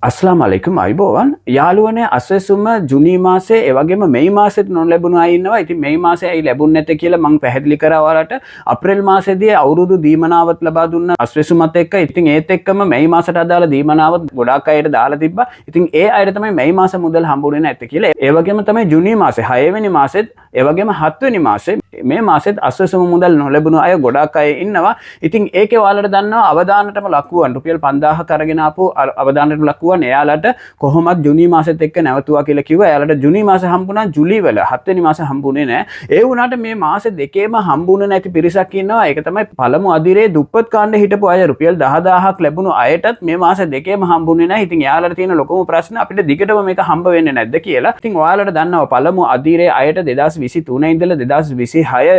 අස්ලාම් අලයිකුම් අයිබෝවන් යාළුවනේ අස්වැසුම ජුනි මාසේ ඒ වගේම මෙයි මාසෙත් නොලැබුණු අය ඉන්නවා. ඉතින් මෙයි මාසේ ඇයි ලැබුණ නැත්තේ කියලා මම පැහැදිලි කරා ඔයාලට. අප්‍රේල් මාසෙදී අවුරුදු දීමනාවත් ලබා දුන්න අස්වැසුමත් එක්ක ඉතින් ඒත් එක්කම මෙයි මාසට අදාළ දීමනාවත් ගොඩාක් අයට දාලා තිබ්බා. ඉතින් ඒ අයට තමයි මෙයි මාස මුදල් හම්බුනේ නැත්තේ කියලා. ඒ වගේම තමයි ජුනි මාසේ 6 වෙනි මාසෙත් ඒ වගේම 7 වෙනි මාසේ මේ මාසෙත් අස්වැසුම මුදල් නොලැබුණු අය ගොඩාක් අය ඉන්නවා. ඉතින් ඒකේ ඔයාලට දන්නවා අවදානටම ලකුවන් රුපියල් 5000ක් අරගෙන ආපු අවදානට ලකුවන් එයාලට කොහොමත් ජුනි මාසෙත් එක්ක නැවතුවා කියලා කිව්වා. එයාලට ජුනි මාසේ හම්බුණා ජූලි වල 7 වෙනි මාසේ හම්බුනේ නැහැ. ඒ වුණාට මේ මාසේ දෙකේම හම්බුනේ නැති පිරිසක් ඉන්නවා. ඒක තමයි පළමු අදිරේ දුප්පත් කාණ්ඩේ හිටපු අය රුපියල් 10000ක් ලැබුණු අයටත් මේ මාසේ දෙකේම හම්බුනේ නැහැ. ඉතින් එයාලට තියෙන ලොකුම ප්‍රශ්න අපිට දිගටම මේක හම්බ වෙන්නේ නැද්ද කියලා. ඉතින් ඔයාලට දන්නවා පළමු අදිරේ අයට 2023 ඉඳලා 2026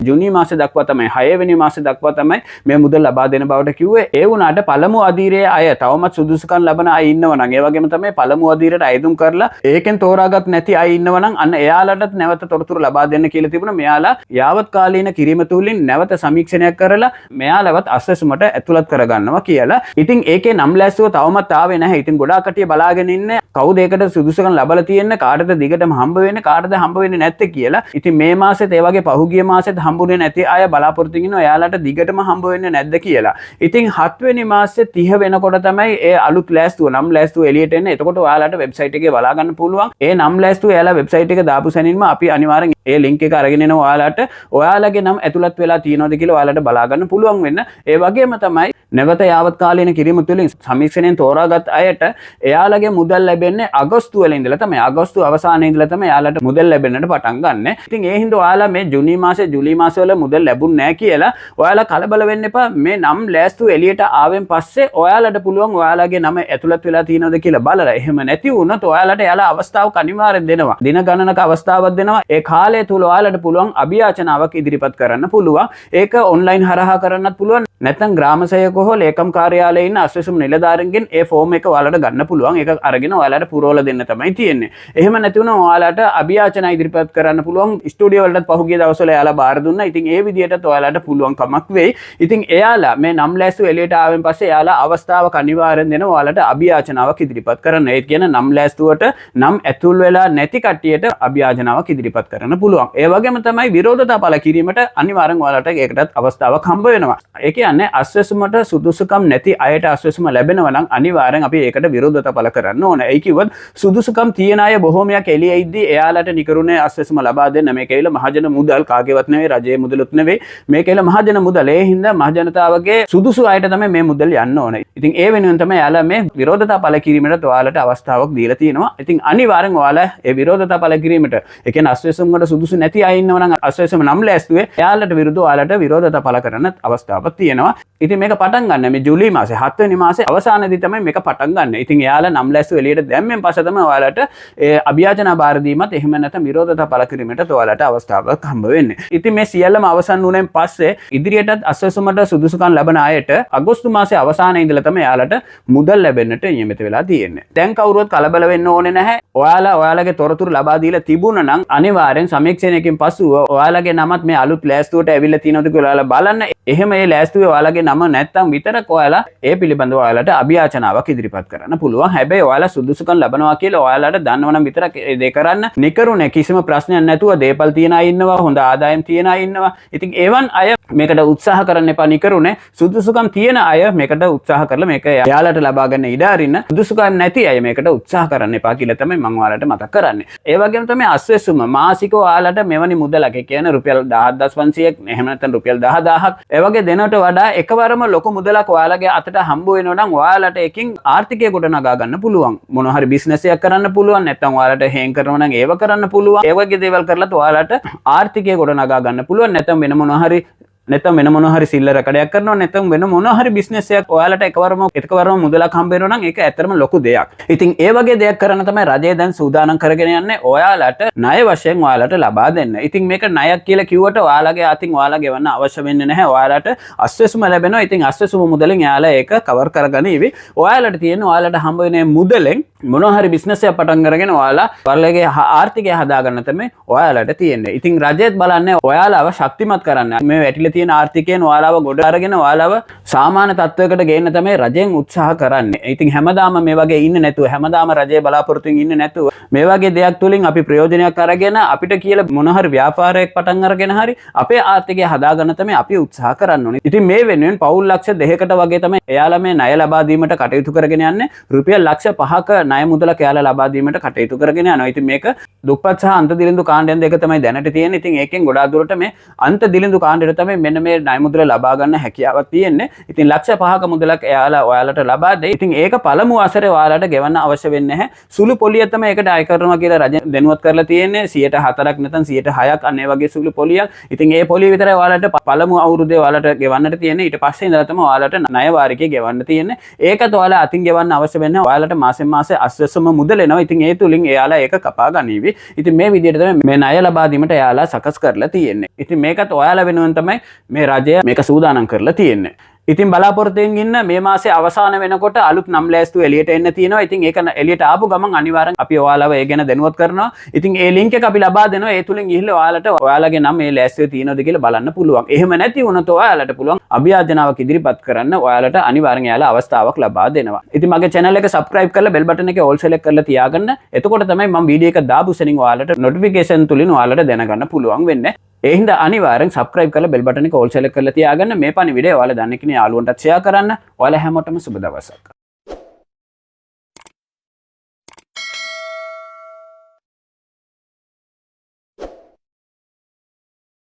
ජුනි මාසේ දක්වා තමයි 6 වෙනි මාසේ දක්වා තමයි මේ මුදල් ලබා දෙන බවට කිව්වේ. ඒ වුණාට පළමු අදිරේ අය තවමත් සුදුසුකම් ලබන අය ඉන්නවා නම් ඒ වගේම තමයි පළමු අදිරේට අයදුම් කරලා ඒකෙන් තෝරාගත් නැති අය ඉන්නවා නම් අන්න එයාලටත් නැවත තොරතුරු ලබා දෙන්න කියලා තිබුණා. මෙයාලා යාවත් කාලීන කිරීම තුලින් නැවත සමීක්ෂණයක් කරලා මෙයාලවත් අස්වැසුමට ඇතුළත් කරගන්නවා කියලා. ඉතින් ඒකේ නම් ලැස්සුව තවමත් ආවේ නැහැ. ඉතින් ගොඩාක් කටිය බලාගෙන ඉන්නේ කවුද ඒකට සුදුසුකම් ලබලා තියෙන්නේ, කාටද දිගටම හම්බ වෙන්නේ, කාටද හම්බ වෙන්නේ නැත්තේ කියලා. ඉතින් මේ මාසෙත් ඒ වගේ පහුගිය මාසෙත් හම්බුනේ නැති අය බලාපොරොත්තු වෙනවා එයාලට දිගටම හම්බ වෙන්නේ නැද්ද කියලා. ඉතින් 7 වෙනි මාසේ 30 වෙනකොට තමයි ඒ අලුත් ලෑස්තුව නම් ලෑස්තුව එළියට එන්නේ. එතකොට ඔයාලට වෙබ්සයිට් එකේ බලා ගන්න පුළුවන්. ඒ නම් ලෑස්තුව එයාලා වෙබ්සයිට් එක දාපු සැනින්ම අපි අනිවාර්යෙන් ඒ ලින්ක් එක අරගෙන එනවා ඔයාලට. ඔයාලගේ නම් ඇතුළත් වෙලා තියෙනවද කියලා ඔයාලට බලා ගන්න පුළුවන් වෙන්න. ඒ වගේම තමයි නැවත යාවත් කාලීන කිරීම තුළින් සමීක්ෂණයෙන් තෝරාගත් අයට එයාලගේ මුදල් ලැබෙන්නේ අගෝස්තු වල ඉඳලා තමයි. අගෝස්තු අවසානයේ ඉඳලා තමයි එයාලට මුදල් ලැබෙන්නට පටන් ගන්න. ඉතින් ඒ හින්දා ඔයාලා මේ ජූනි මාසේ ජූලි මාසේ වල මුදල් ලැබුණ නැහැ කියලා ඔයාලා කලබල වෙන්න එපා. මේ නම් ලෑස්තු එළියට ආවෙන් පස්සේ ඔයාලට පුළුවන් ඔයාලගේ නම ඇතුළත් වෙලා තියෙනවද කියලා බලලා. එහෙම නැති වුණොත් ඔයාලට එයාලා අවස්ථාවක් අනිවාර්යෙන් දෙනවා. දින ගණනක අවස්ථාවක් දෙනවා. ඒ කාලය තුල ඔයාලට පුළුවන් අභියාචනාවක් ඉදිරිපත් කරන්න පුළුවන්. ඒක ඔන්ලයින් හරහා කරන්නත් පුළුවන්. නැත්නම් ග්‍රාම සේවක හෝ ලේකම් කාර්යාලයේ ඉන්න අස්වැසුම් නිලධාරීන්ගෙන් ඒ ෆෝම් එක ඔයාලට ගන්න පුළුවන්. ඒක අරගෙන ඔයාලට පුරවලා දෙන්න තමයි තියෙන්නේ. එහෙම නැති වුණා ඔයාලට අභියාචනා ඉදිරිපත් කරන්න පුළුවන්. ස්ටුඩියෝ වලටත් පහුගිය දවස්වල එයාලා බාර දුන්නා. ඉතින් ඒ විදිහටත් ඔයාලට පුළුවන් කමක් වෙයි. ඉතින් එයාලා මේ නම් ලෑස්තු එළියට ආවෙන් පස්සේ එයාලා අවස්ථාවක් අනිවාර්යෙන් දෙනවා ඔයාලට අභියාචනාවක් ඉදිරිපත් කරන්න. ඒ කියන නම් ලෑස්තුවට නම් ඇතුල් වෙලා නැති කට්ටියට අභියාචනාවක් ඉදිරිපත් කරන්න පුළුවන්. ඒ වගේම තමයි විරෝධතා පළ කිරීමට අනිවාර්යෙන් ඔයාලට ඒකටත් අවස්ථාවක් හම්බ වෙනවා. ඒ කියන්නේ අස්වැසුමට සුදුසුකම් නැති අයට අස්වැසුම ලැබෙනවා නම් අනිවාර්යෙන් අපි ඒකට විරෝධතා පළ කරන්න ඕන. ඒ කිව්වොත් සුදුසුකම් තියෙන අය බොහෝමයක් එළියේ ඉද්දි එයාලට නිකරුණේ අස්වැසුම ලබා දෙන්න. මේක ඇවිල්ලා මහජන මුදල් කාගේවත් නෙවෙයි, රජයේ මුදලුත් නෙවෙයි. මේක ඇවිල්ලා මහජන මුදල්. ඒ හින්දා මහජනතාවගේ සුදුසු අයට තමයි මේ මුදල් යන්න ඕනේ. ඉතින් ඒ වෙනුවෙන් තමයි එයාලා මේ විරෝධතා පළ කිරීමට ඔයාලට අවස්ථාවක් දීලා තියෙනවා. ඉතින් අනිවාර්යෙන් ඔයාලා ඒ විරෝධතා පළ කිරීමට ඒ කියන්නේ අස්වැසුම් වල සුදුසු නැති අය ඉන්නවා නම් අස්වැසුම නම් ලෑස්තුවේ එයාලට විරුද්ධව ඔයාලට විරෝධතා පළ කරන්න අවස්ථාවක් තියෙනවා. ඉතින් මේක පටන් ගන්න මේ ජූලි මාසේ 7 වෙනි මාසේ අවසානයේදී තමයි මේක පටන් ගන්න. ඉතින් එයාලා නම් ලෑස්තුව එළියට දැම්මෙන් පස්සේ තමයි ඔයාලට ඒ අභියාචනා බාර දීමත් එහෙම නැත්නම් විරෝධතා පළ කිරීමට ඔයාලට අවස්ථාවක් හම්බ වෙන්නේ. ඉතින් මේ සියල්ලම අවසන් වුණෙන් පස්සේ ඉදිරියටත් අස්වැසුමට සුදුසුකම් ලබන අයට අගෝස්තු මාසේ අවසානයේ ඉඳලා තමයි එයාලට මුදල් ලැබෙන්නට නියමිත වෙලා තියෙන්නේ. දැන් කවුරුවත් කලබල වෙන්න ඕනේ නැහැ. ඔයාලා ඔයාලගේ තොරතුරු ලබා දීලා තිබුණා නම් අනිවාර්යෙන් සමීක්ෂණයකින් පසුව ඔයාලගේ නමත් මේ අලුත් ලෑස්තුවට ඇවිල්ලා තියෙනවද කියලා ඔයාලා බලන්න. එහෙම මේ ලෑස්තුවේ ඔයාලගේ නම නැත්තම් විතරක් ඔයාලා ඒ පිළිබඳව ඔයාලට අභියාචනාවක් ඉදිරිපත් කරන්න පුළුවන්. හැබැයි ඔයාලා සුදුසුකම් ලබනවා කියලා ඔයාලට දන්නවනම් විතරක් ඒ දේ කරන්න. නිකරුණේ කිසිම ප්‍රශ්නයක් නැතුව දේපල් තියන අය ඉන්නවා, හොඳ ආදායම් තියන අය ඉන්නවා. ඉතින් ඒවන් අය මේකට උත්සාහ කරන්න එපා. නිකරුණේ සුදුසුකම් තියෙන අය මේකට උත්සාහ කරලා මේක එයාලට ලබා ගන්න ඉඩ අරින්න. සුදුසුකම් නැති අය මේකට උත්සාහ කරන්න එපා කියලා තමයි මම ඔයාලට මතක් කරන්නේ. ඒ වගේම තමයි අස්වැසුම මාසිකව ඔයාලට මෙවැනි මුදලක් කියන්නේ රුපියල් 10500ක් එහෙම නැත්නම් රුපියල් 10000ක් ඒ වගේ දෙනට වඩා එකවරම ලොකු මුදලක් ඔයාලගේ අතට හම්බ වෙනවා නම් ඔයාලට එකකින් ආර්ථිකය ගොඩනගා ගන්න පුළුවන්. මොන හරි බිස්නස් එකක් කරන්න පුළුවන්. නැත්නම් ඔයාලට හේන් කරනවා නම් ඒව කරන්න පුළුවන්. ඒ වගේ දේවල් කරලත් ඔයාලට ආර්ථිකය ගොඩනගා ගන්න පුළුවන්. නැත්නම් වෙන මොන හරි සිල්ලර කඩයක් කරනවා. නැත්නම් වෙන මොන හරි බිස්නස් එකක් ඔයාලට එකවරම මුදලක් හම්බ වෙනවා නම් ඒක ඇත්තටම ලොකු දෙයක්. ඉතින් ඒ වගේ දෙයක් කරන්න තමයි රජය දැන් සූදානම් කරගෙන යන්නේ ඔයාලට ණය වශයෙන් ඔයාලට ලබා දෙන්න. ඉතින් මේක ණයක් කියලා කිව්වට ඔයාලගේ අතින් ඔයාලා ගෙවන්න අවශ්‍ය වෙන්නේ නැහැ. ඔයාලට අස්වැසුම ලැබෙනවා. ඉතින් අස්වැසුම මුදලෙන් එයාලා ඒක කවර් කරගන්න ඉවි. ඔයාලට තියෙන ඔයාලට හම්බ වෙන මුදලෙන් මොනවා හරි බිස්නස් එකක් පටන් අරගෙන ඔයාලා ඔයාලගේ ආර්ථිකය හදාගන්න තමයි ඔයාලට තියෙන්නේ. ඉතින් රජයත් බලන්නේ ඔයාලව ශක්තිමත් කරන්න. මේ වැටිලා තියෙන ආර්ථිකයෙන් ඔයාලව ගොඩ අරගෙන ඔයාලව සාමාන්‍ය තත්වයකට ගේන්න තමයි රජයෙන් උත්සාහ කරන්නේ. ඉතින් හැමදාම මේ වගේ ඉන්නේ නැතුව හැමදාම රජයේ බලාපොරොත්තුෙන් ඉන්නේ නැතුව මේ වගේ දෙයක් තුලින් අපි ප්‍රයෝජනයක් අරගෙන අපිට කියලා මොන හරි ව්‍යාපාරයක් පටන් අරගෙන හරි අපේ ආර්ථිකය හදාගන්න තමයි අපි උත්සාහ කරන්න ඕනේ. ඉතින් මේ වෙනුවෙන් පවුල් ලක්ෂ 2කට වගේ තමයි එයාලා මේ ණය ලබා දීමට කටයුතු කරගෙන යන්නේ. රුපියල් ලක්ෂ 5ක ණය මුදලක් එයාලා ලබා දීමට කටයුතු කරගෙන යනවා. ඉතින් මේක දුප්පත් සහ අන්ත දිලිඳු කාණ්ඩයන් දෙක තමයි දැනට තියෙන්නේ. ඉතින් ඒකෙන් ගොඩාක් දුරට මේ අන්ත දිලිඳු කාණ්ඩයට තමයි මෙන්න මේ ණය මුදල ලබා ගන්න හැකියාවක් තියෙන්නේ. ඉතින් ලක්ෂ 5ක මුදලක් එයාලා ඔයාලට ලබා දෙයි. ඉතින් ඒක පළමු වසරේ ඔයාලට ගෙවන්න අවශ්‍ය වෙන්නේ නැහැ. සුළු පොලිය තමයි ඒකට අය කරනවා කියලා රජ දැනුවත් කරලා තියෙන්නේ. 104ක් නැත්නම් 106ක් අන්න ඒ වගේ සුළු පොලියක්. ඉතින් ඒ පොලිය විතරයි ඔයාලට පළමු අවුරුද්දේ ඔයාලට ගෙවන්නට තියෙන්නේ. ඊට පස්සේ ඉඳලා තමයි ඔයාලට ණය වාරිකය ගෙවන්න තියෙන්නේ. ඒකත් ඔයාලා අතින් ගෙවන්න අවශ්‍ය වෙන්නේ ඔයාලට මාසෙන් මාසේ අස්වැස්සම මුදල එනවා. ඉතින් ඒ තුලින් එයාලා ඒක කපා ගනීවි. ඉතින් මේ විදිහට තමයි මේ ණය ලබා දීමට එයාලා සකස් කරලා තියෙන්නේ. ඉතින් මේකත් ඔයාලා වෙනුවෙන් තමයි මේ රජය මේක සූදානම් කරලා තියෙන්නේ. ඉතින් බලාපොරොත්තුෙන් ඉන්න මේ මාසේ අවසාන වෙනකොට අලුත් නම් ලෑස්තු එළියට එන්න තියෙනවා. ඉතින් ඒක එළියට ආපු ගමන් අනිවාර්යෙන් අපි ඔයාලව ඒ ගැන දැනුවත් කරනවා. ඉතින් ඒ ලින්ක් එක අපි ලබා දෙනවා. ඒ තුලින් ගිහිල්ලා ඔයාලට ඔයාලගේ නම් මේ ලෑස්තුවේ තියෙනවද කියලා බලන්න පුළුවන්. එහෙම නැති වුණොත් ඔයාලට පුළුවන් අභියාචනාවක් ඉදිරිපත් කරන්න. ඔයාලට අනිවාර්යෙන් එයාලා අවස්ථාවක් ලබා දෙනවා. ඉතින් මගේ channel එක subscribe කරලා bell button එකේ all select කරලා තියාගන්න. එතකොට තමයි මම වීඩියෝ එක දාපු සෙනින් ඔයාලට notification තුලින් ඔයාලට දැනගන්න පුළුවන් වෙන්නේ. ඒ හින්දා අනිවාර්යෙන් subscribe කරලා bell button එක all select කරලා තියාගන්න. මේ පණිවිඩය ඔයාලා දන්න කෙනා යාළුවන්ටත් share කරන්න. ඔයාලා හැමෝටම සුබ දවසක්.